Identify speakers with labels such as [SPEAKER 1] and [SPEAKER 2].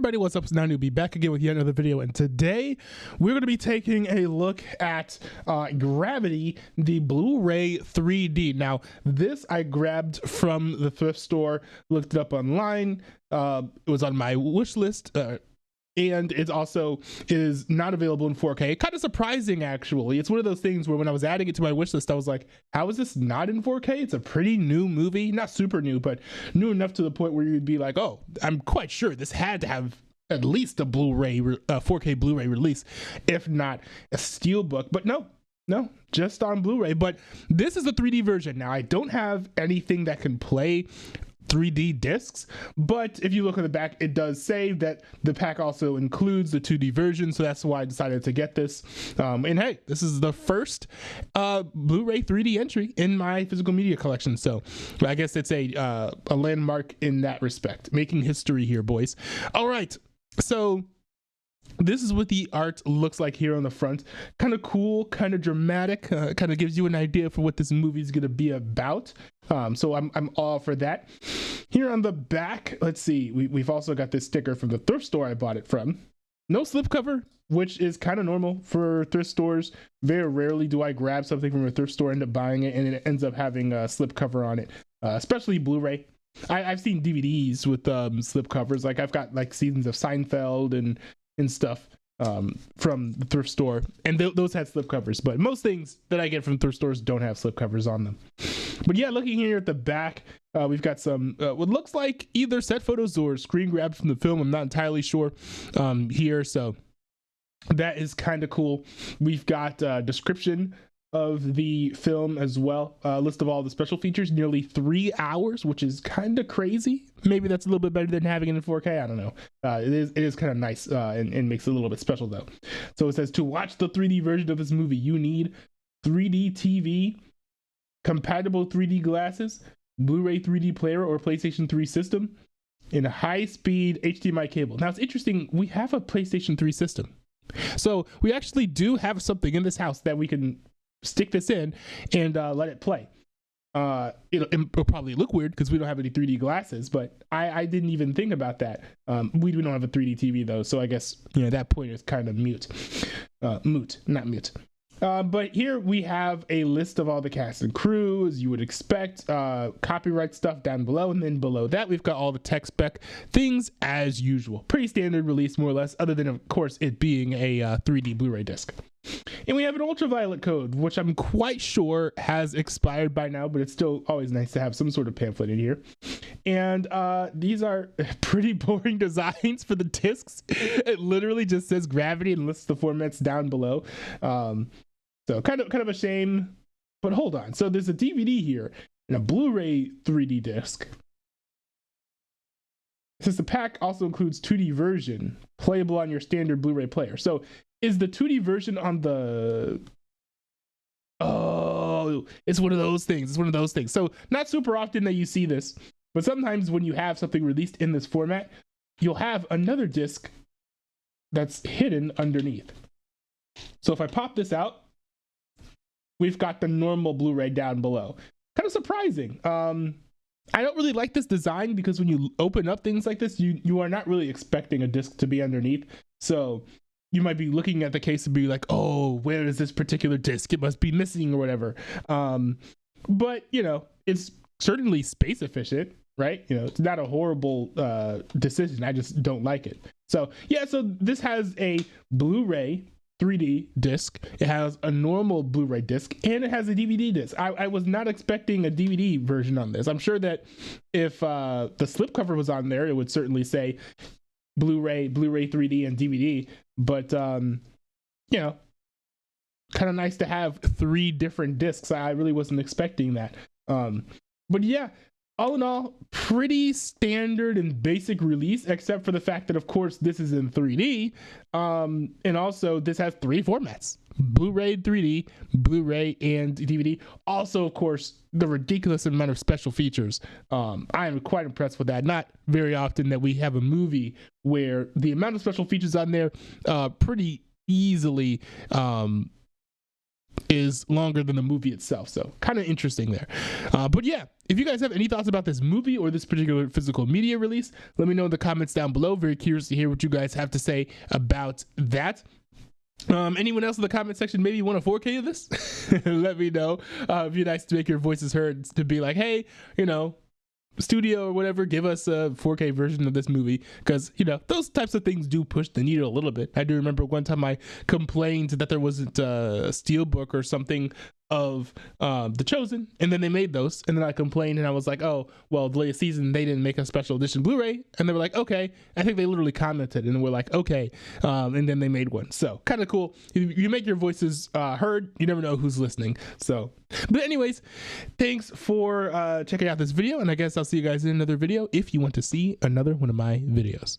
[SPEAKER 1] everybody, what's up? It's Nanu, be back again with yet another video, and today we're going to be taking a look at Gravity, the Blu-ray 3D. Now, this I grabbed from the thrift store, looked it up online, it was on my wish list, and it also is not available in 4K. Kind of surprising, actually. It's one of those things where when I was adding it to my wish list, I was like, how is this not in 4K? It's a pretty new movie. Not super new, but new enough to the point where you'd be like, oh, I'm quite sure this had to have at least a Blu-ray, 4K Blu-ray release, if not a steelbook. But no, just on Blu-ray. But this is the 3D version. Now, I don't have anything that can play 3D discs, but if you look at the back, it does say that the pack also includes the 2D version, so that's why I decided to get this. And hey, this is the first Blu-ray 3D entry in my physical media collection, so I guess it's a landmark in that respect. Making history here, boys. All right, so this is what the art looks like here on the front. Kind of cool, kind of dramatic, kind of gives you an idea for what this movie is going to be about. So I'm all for that. Here on the back, let's see, we've also got this sticker from the thrift store I bought it from. No slipcover, which is kind of normal for thrift stores. Very rarely do I grab something from a thrift store, end up buying it, and it ends up having a slipcover on it, especially Blu-ray. I've seen DVDs with slipcovers. Like I've got like seasons of Seinfeld and stuff from the thrift store, and those had slipcovers, but most things that I get from thrift stores don't have slipcovers on them. But yeah, looking here at the back, we've got some what looks like either set photos or screen grabs from the film. I'm not entirely sure here, so that is kind of cool. We've got a description of the film as well, list of all the special features, nearly 3 hours, which is kind of crazy. Maybe that's a little bit better than having it in 4K. I don't know. It is kind of nice and makes it a little bit special though. So it says, to watch the 3D version of this movie, you need 3D TV, compatible 3D glasses, Blu-ray 3D player or PlayStation 3 system, and a high-speed HDMI cable. Now it's interesting, we have a PlayStation 3 system. So we actually do have something in this house that we can stick this in and let it play. It'll probably look weird because we don't have any 3D glasses, but I didn't even think about that. We don't have a 3D TV though, so I guess that point is kind of moot, not mute. But here we have a list of all the cast and crew, as you would expect, copyright stuff down below, and then below that we've got all the tech spec things as usual. Pretty standard release, more or less, other than of course it being a 3D Blu-ray disc. And we have an ultraviolet code, which I'm quite sure has expired by now, but it's still always nice to have some sort of pamphlet in here. And these are pretty boring designs for the discs. It literally just says Gravity and lists the formats down below. So kind of a shame, but hold on. So there's a DVD here and a Blu-ray 3D disc. Since the pack also includes 2D version, playable on your standard Blu-ray player. So is the 2D version on the... Oh, it's one of those things. It's one of those things. So not super often that you see this, but sometimes when you have something released in this format, you'll have another disc that's hidden underneath. So if I pop this out, we've got the normal Blu-ray down below. Kind of surprising. I don't really like this design because when you open up things like this, you are not really expecting a disc to be underneath. So you might be looking at the case and be like, oh, where is this particular disc? It must be missing or whatever. But, it's certainly space efficient, right? It's not a horrible decision. I just don't like it. So yeah, so this has a Blu-ray 3D disc, it has a normal Blu-ray disc, and it has a DVD disc. I was not expecting a DVD version on this. I'm sure that if the slipcover was on there, it would certainly say Blu-ray 3D, and DVD. But kind of nice to have 3 different discs. I really wasn't expecting that. But yeah, all in all, pretty standard and basic release, except for the fact that, of course, this is in 3D. And also, this has 3 formats. Blu-ray 3D, Blu-ray, and DVD. Also, of course, the ridiculous amount of special features. I am quite impressed with that. Not very often that we have a movie where the amount of special features on there pretty easily is longer than the movie itself. So kind of interesting there. But yeah, if you guys have any thoughts about this movie or this particular physical media release, let me know in the comments down below. Very curious to hear what you guys have to say about that. Anyone else in the comment section maybe want a 4K of this? Let me know. It'd be nice to make your voices heard, to be like, hey, you know, studio or whatever, give us a 4K version of this movie, because you know those types of things do push the needle a little bit. I do remember one time I complained that there wasn't a steelbook or something of The Chosen, and then they made those, and then I complained and I was like, oh well, the latest season they didn't make a special edition Blu-ray, and they were like, okay. I think they literally commented and we're like, okay, and then they made one. So kind of cool. You make your voices heard, you never know who's listening. So but anyways, thanks for checking out this video, and I guess I'll see you guys in another video if you want to see another one of my videos.